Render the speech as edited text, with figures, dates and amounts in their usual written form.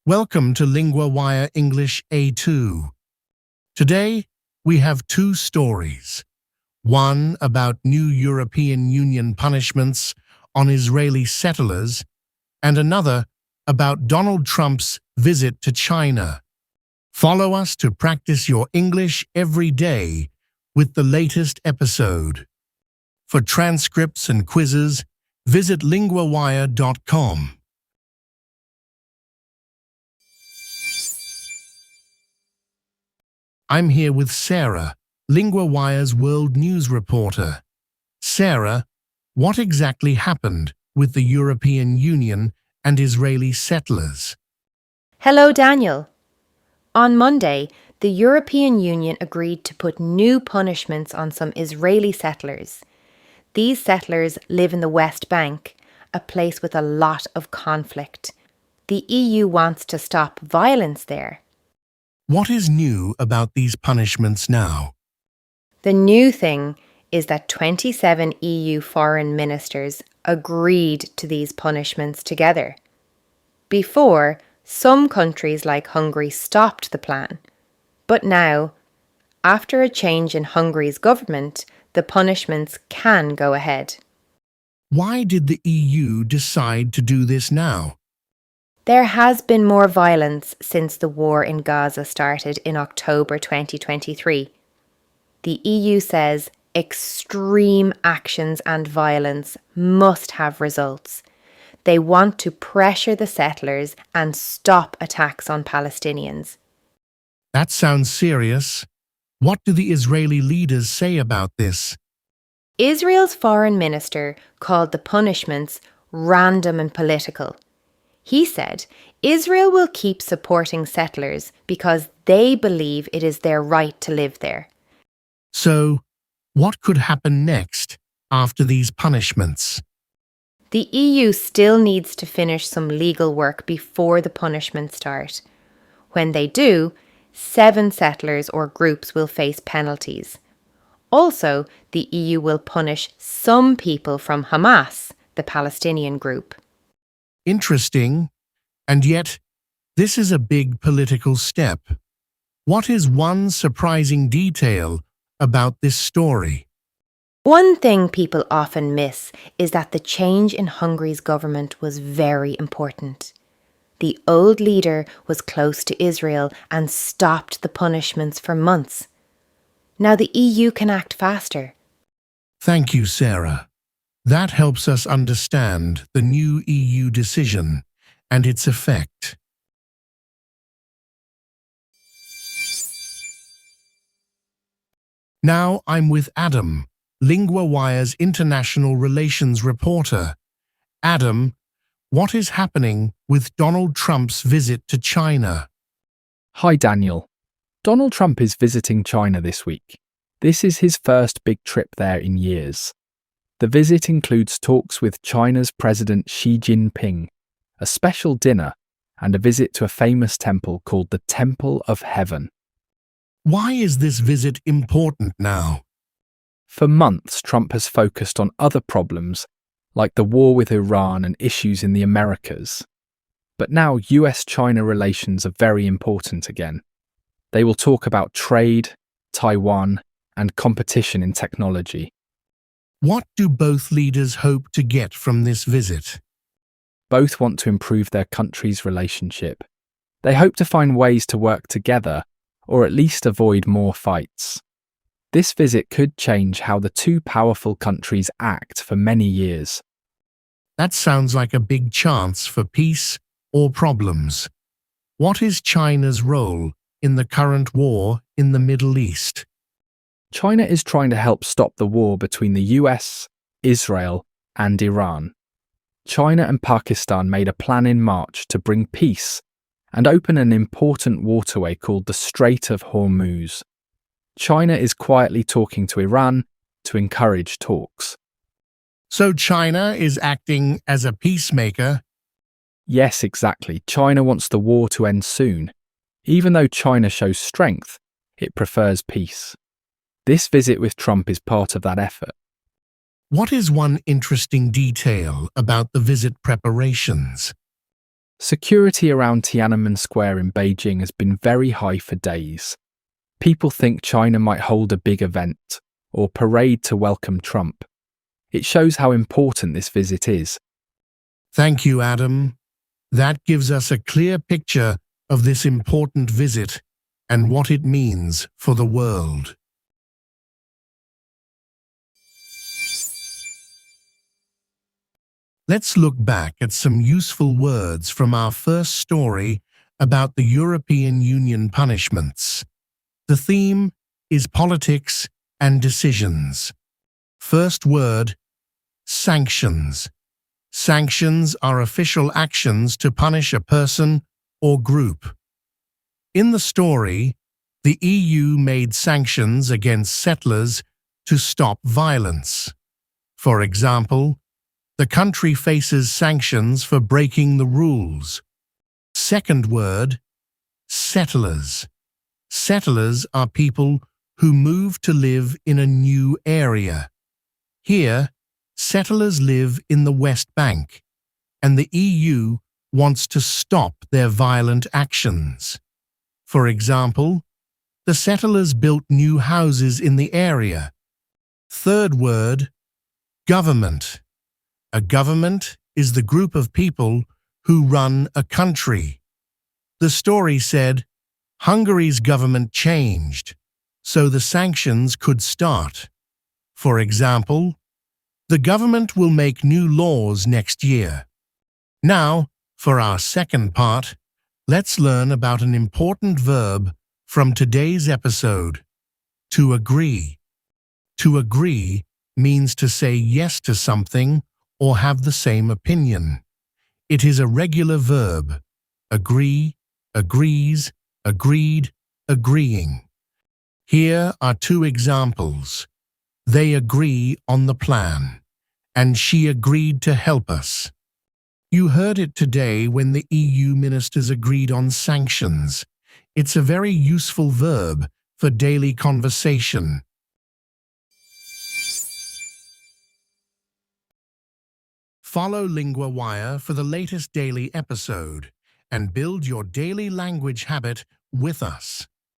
Welcome to LinguaWire English A2. Today, we have two stories. One about new European Union punishments on Israeli settlers, and another about Donald Trump's visit to China. Follow us to practice your English every day with the latest episode. For transcripts and quizzes, visit linguawire.com. I'm here with Sarah, LinguaWire's world news reporter. Sarah, what exactly happened with the European Union and Israeli settlers? Hello, Daniel. On Monday, the European Union agreed to put new punishments on some Israeli settlers. These settlers live in the West Bank, a place with a lot of conflict. The EU wants to stop violence there. What is new about these punishments now? The new thing is that 27 EU foreign ministers agreed to these punishments together. Before, some countries like Hungary stopped the plan. But now, after a change in Hungary's government, the punishments can go ahead. Why did the EU decide to do this now? There has been more violence since the war in Gaza started in October 2023. The EU says extreme actions and violence must have results. They want to pressure the settlers and stop attacks on Palestinians. That sounds serious. What do the Israeli leaders say about this? Israel's foreign minister called the punishments random and political. He said Israel will keep supporting settlers because they believe it is their right to live there. So, what could happen next after these punishments? The EU still needs to finish some legal work before the punishments start. When they do, 7 settlers or groups will face penalties. Also, the EU will punish some people from Hamas, the Palestinian group. Interesting. And yet, this is a big political step. What is one surprising detail about this story? One thing people often miss is that the change in Hungary's government was very important. The old leader was close to Israel and stopped the punishments for months. Now the EU can act faster. Thank you, Sarah. That helps us understand the new EU decision and its effect. Now I'm with Adam, LinguaWire's international relations reporter. Adam, what is happening with Donald Trump's visit to China? Hi, Daniel. Donald Trump is visiting China this week. This is his first big trip there in years. The visit includes talks with China's President Xi Jinping, a special dinner, and a visit to a famous temple called the Temple of Heaven. Why is this visit important now? For months, Trump has focused on other problems, like the war with Iran and issues in the Americas. But now US-China relations are very important again. They will talk about trade, Taiwan, and competition in technology. What do both leaders hope to get from this visit? Both want to improve their countries' relationship. They hope to find ways to work together, or at least avoid more fights. This visit could change how the two powerful countries act for many years. That sounds like a big chance for peace or problems. What is China's role in the current war in the Middle East? China is trying to help stop the war between the US, Israel, and Iran. China and Pakistan made a plan in March to bring peace and open an important waterway called the Strait of Hormuz. China is quietly talking to Iran to encourage talks. So China is acting as a peacemaker? Yes, exactly. China wants the war to end soon. Even though China shows strength, it prefers peace. This visit with Trump is part of that effort. What is one interesting detail about the visit preparations? Security around Tiananmen Square in Beijing has been very high for days. People think China might hold a big event or parade to welcome Trump. It shows how important this visit is. Thank you, Adam. That gives us a clear picture of this important visit and what it means for the world. Let's look back at some useful words from our first story about the European Union punishments. The theme is politics and decisions. First word, sanctions. Sanctions are official actions to punish a person or group. In the story, the EU made sanctions against settlers to stop violence. For example, the country faces sanctions for breaking the rules. Second word, settlers. Settlers are people who move to live in a new area. Here, settlers live in the West Bank, and the EU wants to stop their violent actions. For example, the settlers built new houses in the area. Third word, government. A government is the group of people who run a country. The story said, Hungary's government changed, so the sanctions could start. For example, the government will make new laws next year. Now, for our second part, let's learn about an important verb from today's episode, to agree. To agree means to say yes to something or have the same opinion. It is a regular verb. Agree, agrees, agreed, agreeing. Here are two examples. They agree on the plan, and she agreed to help us. You heard it today when the EU ministers agreed on sanctions. It's a very useful verb for daily conversation. Follow LinguaWire for the latest daily episode and build your daily language habit with us.